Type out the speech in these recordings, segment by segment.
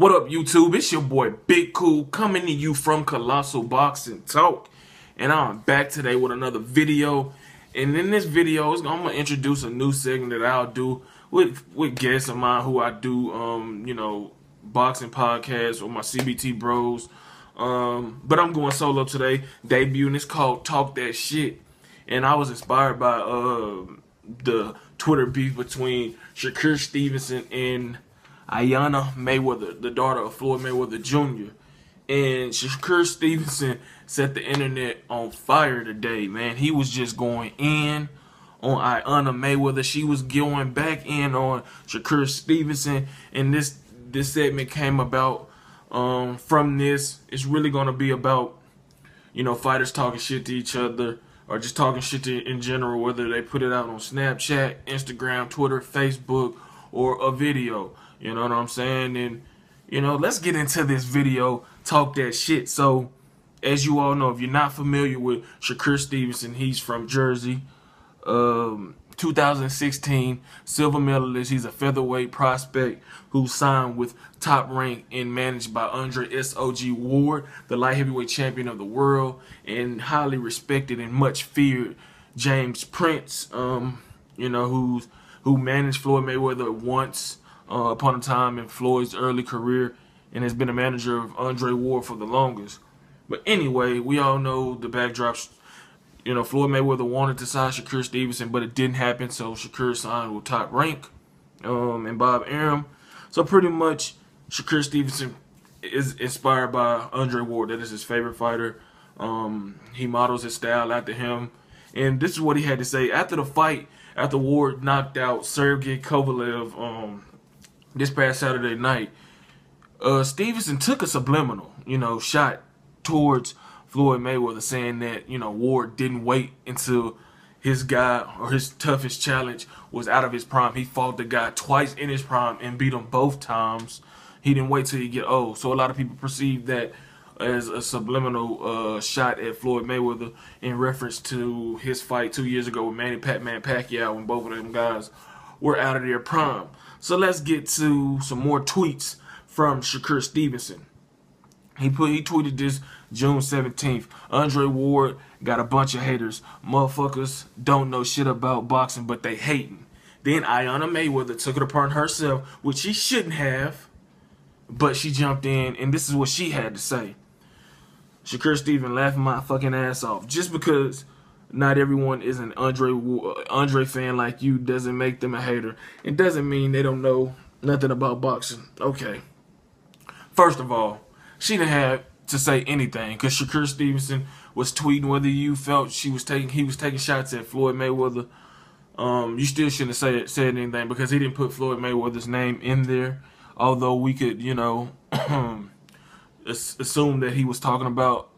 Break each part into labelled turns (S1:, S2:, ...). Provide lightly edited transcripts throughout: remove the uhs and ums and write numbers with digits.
S1: What up, YouTube? It's your boy Big Cool coming to you from Colossal Boxing Talk, and I'm back today with another video. And in this video, I'm gonna introduce a new segment that I'll do with guests of mine who I do boxing podcasts with my CBT bros. But I'm going solo today, debuting. It's called Talk That Shit, and I was inspired by the Twitter beef between Shakur Stevenson and Iyanna Mayweather, the daughter of Floyd Mayweather Jr. And Shakur Stevenson set the internet on fire today, man. He was just going in on Iyanna Mayweather. She was going back in on Shakur Stevenson. And this segment came about from this. It's really going to be about, fighters talking shit to each other or just talking shit in general, whether they put it out on Snapchat, Instagram, Twitter, Facebook, or a video. You know what I'm saying? And, let's get into this video, Talk That Shit. So, as you all know, if you're not familiar with Shakur Stevenson, he's from Jersey. 2016 silver medalist. He's a featherweight prospect who signed with Top Rank and managed by Andre S.O.G. Ward, the light heavyweight champion of the world, and highly respected and much feared James Prince, who managed Floyd Mayweather once upon a time in Floyd's early career, and has been a manager of Andre Ward for the longest. But anyway, we all know the backdrops. Floyd Mayweather wanted to sign Shakur Stevenson, but it didn't happen, so Shakur signed with Top Rank and Bob Arum. So pretty much, Shakur Stevenson is inspired by Andre Ward. That is his favorite fighter. He models his style after him. And this is what he had to say after the fight, after Ward knocked out Sergey Kovalev this past Saturday night. Stevenson took a subliminal, shot towards Floyd Mayweather, saying that, Ward didn't wait until his guy or his toughest challenge was out of his prime. He fought the guy twice in his prime and beat him both times. He didn't wait till he get old. So a lot of people perceive that as a subliminal shot at Floyd Mayweather in reference to his fight 2 years ago with Manny Pacquiao, when both of them guys were out of their prime. So let's get to some more tweets from Shakur Stevenson. He tweeted this June 17th. Andre Ward got a bunch of haters. Motherfuckers don't know shit about boxing, but they hating. Then Iyanna Mayweather took it upon herself, which she shouldn't have, but she jumped in, and this is what she had to say. Shakur Stevenson laughing my fucking ass off. Just because not everyone is an Andre fan like you doesn't make them a hater. It doesn't mean they don't know nothing about boxing. Okay. First of all, she didn't have to say anything because Shakur Stevenson was tweeting whether you felt he was taking shots at Floyd Mayweather. You still shouldn't have said anything because he didn't put Floyd Mayweather's name in there. Although we could, assume that he was talking about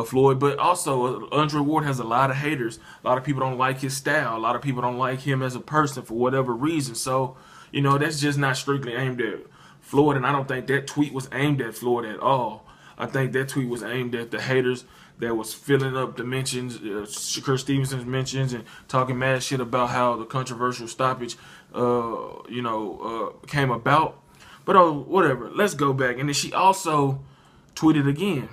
S1: Floyd. But also, Andre Ward has a lot of haters. A lot of people don't like his style. A lot of people don't like him as a person for whatever reason. So, that's just not strictly aimed at Floyd, and I don't think that tweet was aimed at Floyd at all. I think that tweet was aimed at the haters that was filling up the mentions, Shakur Stevenson's mentions, and talking mad shit about how the controversial stoppage, came about. But whatever. Let's go back. And then she also tweeted again,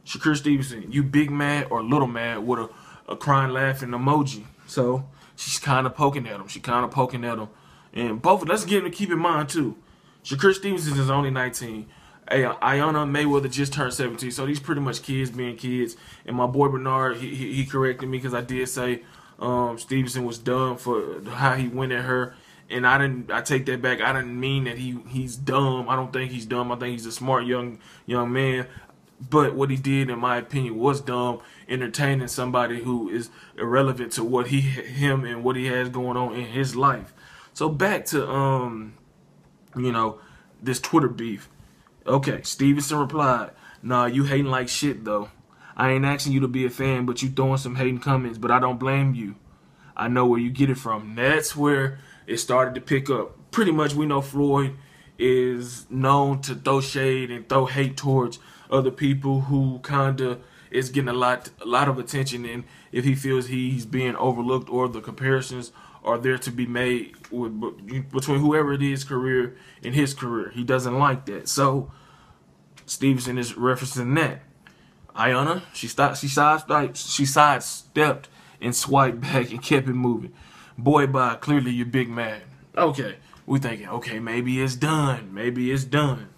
S1: Shakur Stevenson, you big mad or little mad, with a crying laughing emoji. So she's kind of poking at him. And both. Let's keep in mind too. Shakur Stevenson is only 19. Iyanna Mayweather just turned 17. So these pretty much kids being kids. And my boy Bernard, he corrected me because I did say Stevenson was dumb for how he went at her. And I take that back. I didn't mean that he's dumb. I don't think he's dumb. I think he's a smart young man. But what he did, in my opinion, was dumb, entertaining somebody who is irrelevant to what him and what he has going on in his life. So back to this Twitter beef. Okay, Stevenson replied, nah, you hating like shit though. I ain't asking you to be a fan, but you throwing some hating comments, but I don't blame you. I know where you get it from. That's where it started to pick up. Pretty much we know Floyd is known to throw shade and throw hate towards other people who kinda is getting a lot of attention, and if he feels he's being overlooked or the comparisons are there to be made between whoever it is career and his career. He doesn't like that. So Stevenson is referencing that. Iyanna, she sidestepped and swiped back and kept it moving. Boy, bye, clearly you're big mad. Okay, we thinking, okay, maybe it's done. Maybe it's done.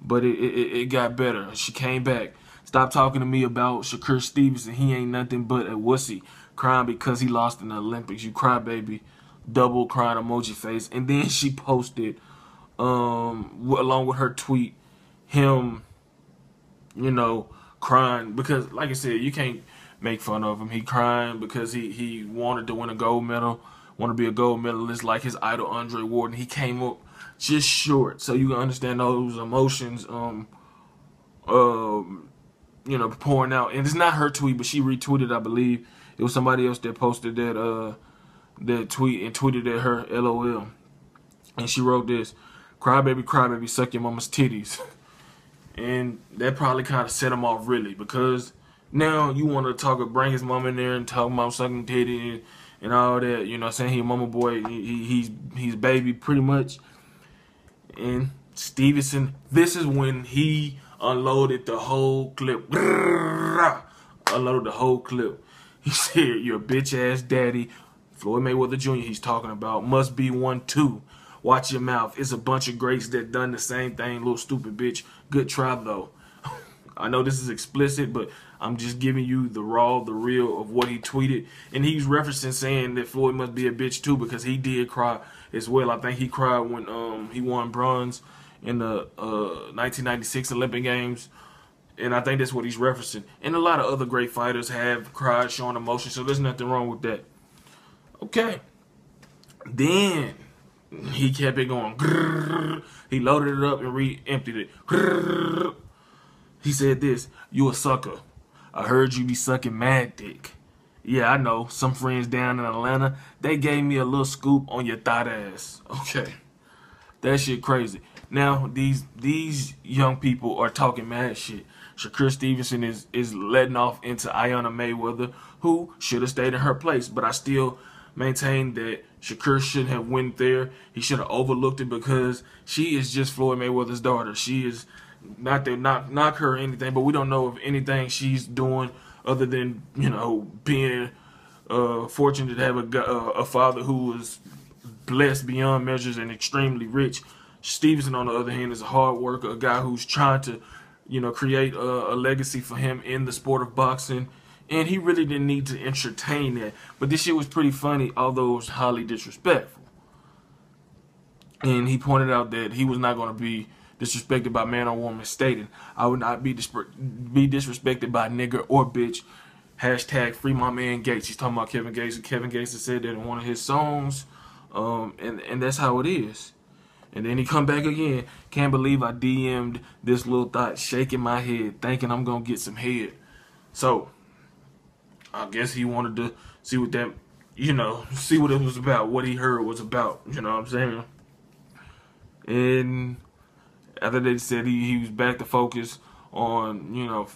S1: But it got better. She came back. Stop talking to me about Shakur Stevenson. He ain't nothing but a wussy. Crying because he lost in the Olympics. You cry, baby. Double crying emoji face. And then she posted, along with her tweet, him, crying. Because, like I said, you can't make fun of him. He crying because he wanted to win a gold medal. Want to be a gold medalist like his idol, Andre Ward. And he came up just short. So you can understand those emotions, pouring out. And it's not her tweet, but she retweeted, I believe. It was somebody else that posted that tweet and tweeted at her, LOL. And she wrote this: cry baby, suck your mama's titties. And that probably kind of set him off, really, because now you want to bring his mom in there and talk about sucking titties and all that, saying he a mama boy, he's baby, pretty much. And Stevenson, this is when he unloaded the whole clip. Unloaded the whole clip. He said, "You're a bitch ass daddy." Floyd Mayweather Jr. he's talking about. Must be one too. Watch your mouth. It's a bunch of greats that done the same thing, little stupid bitch. Good try though. I know this is explicit, but I'm just giving you the raw, the real of what he tweeted. And he's referencing saying that Floyd must be a bitch too, because he did cry as well. I think he cried when he won bronze in the 1996 Olympic Games. And I think that's what he's referencing. And a lot of other great fighters have cried, showing emotion, so there's nothing wrong with that. Okay. Then he kept it going. Grrr. He loaded it up and re-emptied it. Grrr. He said this: "You a sucker. I heard you be sucking mad dick. Yeah, I know. Some friends down in Atlanta, they gave me a little scoop on your thought ass." Okay. That shit crazy. Now, these young people are talking mad shit. Shakur Stevenson is letting off into Iyanna Mayweather, who should have stayed in her place. But I still maintain that Shakur shouldn't have went there. He should have overlooked it, because she is just Floyd Mayweather's daughter. She is not to knock her or anything, but we don't know of anything she's doing other than, being fortunate to have a father who was blessed beyond measures and extremely rich. Stevenson, on the other hand, is a hard worker, a guy who's trying to, create a legacy for him in the sport of boxing. And he really didn't need to entertain that. But this shit was pretty funny, although it was highly disrespectful. And he pointed out that he was not going to be disrespected by man or woman, stating, "I would not be disrespected by nigger or bitch. Hashtag free my man Gates." He's talking about Kevin Gates. And Kevin Gates has said that in one of his songs. And that's how it is. And then he come back again. "Can't believe I DM'd this little thought, shaking my head, thinking I'm going to get some head." So, I guess he wanted to see what that, see what it was about, what he heard was about, you know what I'm saying? And after they said he was back to focus on, now,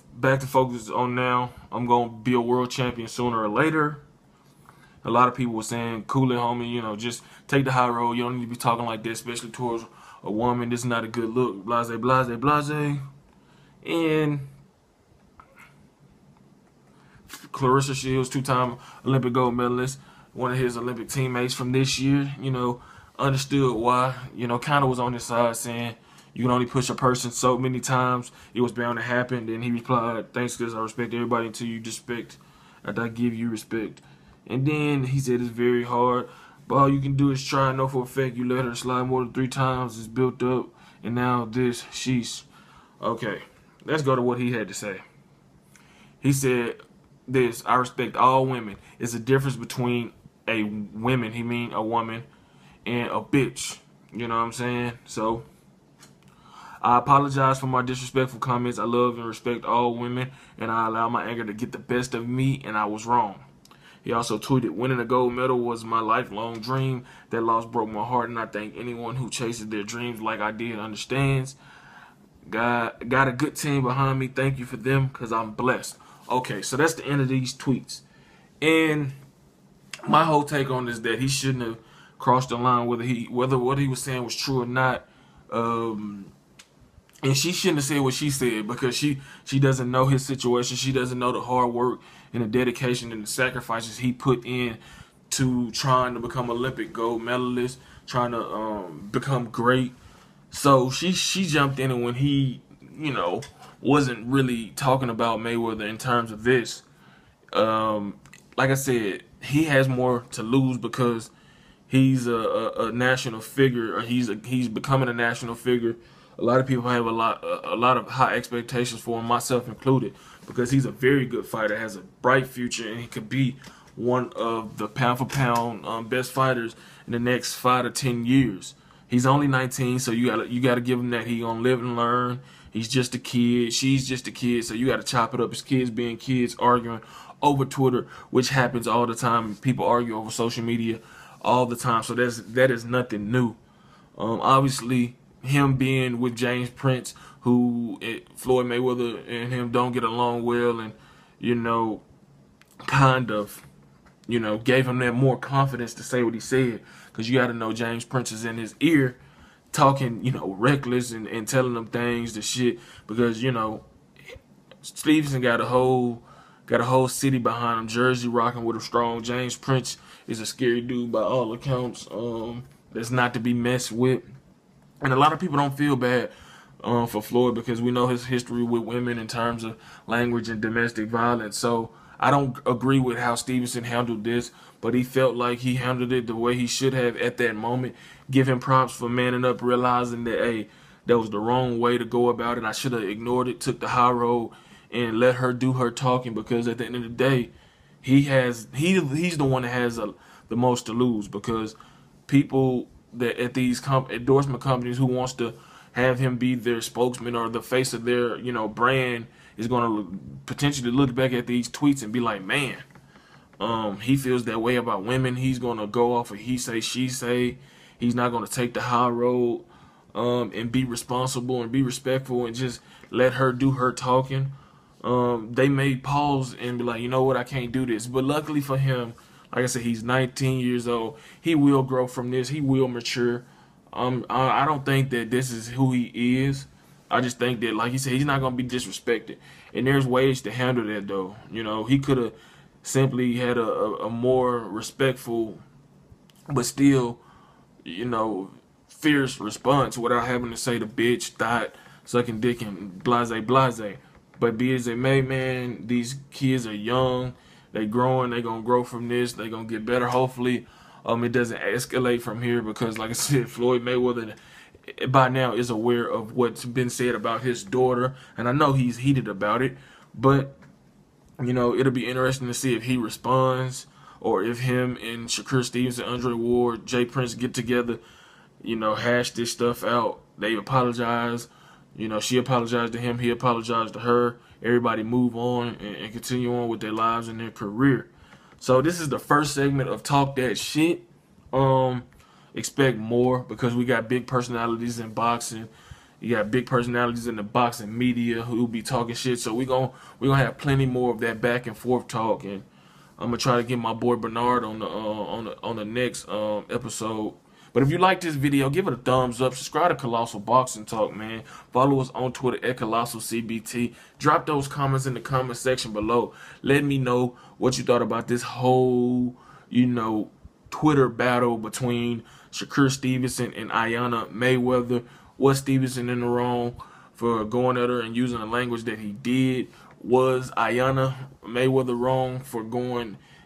S1: I'm going to be a world champion sooner or later. A lot of people were saying, "Cool it, homie, just take the high road. You don't need to be talking like this, especially towards a woman. This is not a good look. Blase, blase, blase." And Clarissa Shields, two-time Olympic gold medalist, one of his Olympic teammates from this year, understood why, kind of was on his side, saying you can only push a person so many times. It was bound to happen. Then he replied, "Thanks, because I respect everybody until you disrespect, after I give you respect." And then he said it's very hard, but all you can do is try and know for a fact you let her slide more than 3 times. It's built up, and now this, sheesh. Okay, let's go to what he had to say. He said this: "I respect all women. It's a difference between a woman," he mean a woman, "and a bitch." You know what I'm saying? So, "I apologize for my disrespectful comments. I love and respect all women, and I allow my anger to get the best of me, and I was wrong." He also tweeted, "Winning a gold medal was my lifelong dream. That loss broke my heart, and I think anyone who chases their dreams like I did understands. Got a good team behind me. Thank you for them, because I'm blessed." Okay, so that's the end of these tweets. And my whole take on this is that he shouldn't have crossed the line, whether what he was saying was true or not. And she shouldn't have said what she said, because she doesn't know his situation. She doesn't know the hard work and the dedication and the sacrifices he put in to trying to become Olympic gold medalist, trying to become great. So she jumped in, and when he, wasn't really talking about Mayweather in terms of this, like I said, he has more to lose because he's a national figure, or he's becoming a national figure. A lot of people have a lot of high expectations for him, myself included, because he's a very good fighter, has a bright future, and he could be one of the pound for pound best fighters in the next 5 to 10 years. He's only 19, so you gotta give him that. He gonna live and learn. He's just a kid. She's just a kid, so you gotta chop it up. His kids being kids, arguing over Twitter, which happens all the time. People argue over social media all the time, so that is nothing new. Obviously, him being with James Prince, who Floyd Mayweather and him don't get along well, and kind of gave him that more confidence to say what he said, because you got to know James Prince is in his ear talking reckless and telling him things to shit, because Stevenson got a whole city behind him, Jersey rocking with him strong. James Prince is a scary dude by all accounts, that's not to be messed with. And a lot of people don't feel bad for Floyd, because we know his history with women in terms of language and domestic violence. So I don't agree with how Stevenson handled this, but he felt like he handled it the way he should have at that moment. Give him props for manning up, realizing that, hey, that was the wrong way to go about it. I should have ignored it, took the high road, and let her do her talking, because at the end of the day, he's the one that has the most to lose, because people that at these endorsement companies who wants to have him be their spokesman or the face of their brand is going to potentially look back at these tweets and be like, man, he feels that way about women. He's going to go off of he say, she say. He's not going to take the high road and be responsible and be respectful and just let her do her talking. They may pause and be like, you know what, I can't do this. But luckily for him, like I said, he's 19 years old. He will grow from this. He will mature. I don't think that this is who he is. I just think that, like he said, he's not going to be disrespected. And there's ways to handle that, though. He could have simply had a more respectful, but still, fierce response without having to say the bitch, thought, sucking dick, and blase, blase. But be as it may, man, these kids are young. They growing. They gonna grow from this. They gonna get better. Hopefully, it doesn't escalate from here, because, like I said, Floyd Mayweather by now is aware of what's been said about his daughter, and I know he's heated about it. But it'll be interesting to see if he responds, or if him and Shakur Stevenson, Andre Ward, Jay Prince get together, hash this stuff out. They apologize. She apologized to him. He apologized to her. Everybody move on and continue on with their lives and their career. So this is the first segment of Talk That Shit. Expect more, because we got big personalities in boxing. You got big personalities in the boxing media who be talking shit. So we gonna have plenty more of that back and forth talk, and I'm gonna try to get my boy Bernard on the next episode. But if you like this video, give it a thumbs up. Subscribe to Colossal Boxing Talk, man. Follow us on Twitter at ColossalCBT. Drop those comments in the comment section below. Let me know what you thought about this whole, Twitter battle between Shakur Stevenson and Iyanna Mayweather. Was Stevenson in the wrong for going at her and using the language that he did? Was Iyanna Mayweather wrong for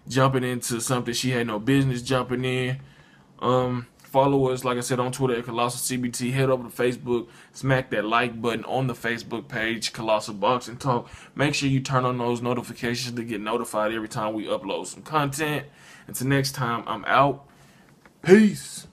S1: jumping into something she had no business jumping in? Follow us, like I said, on Twitter at ColossalCBT. Head over to Facebook. Smack that like button on the Facebook page, Colossal Boxing Talk. Make sure you turn on those notifications to get notified every time we upload some content. Until next time, I'm out. Peace.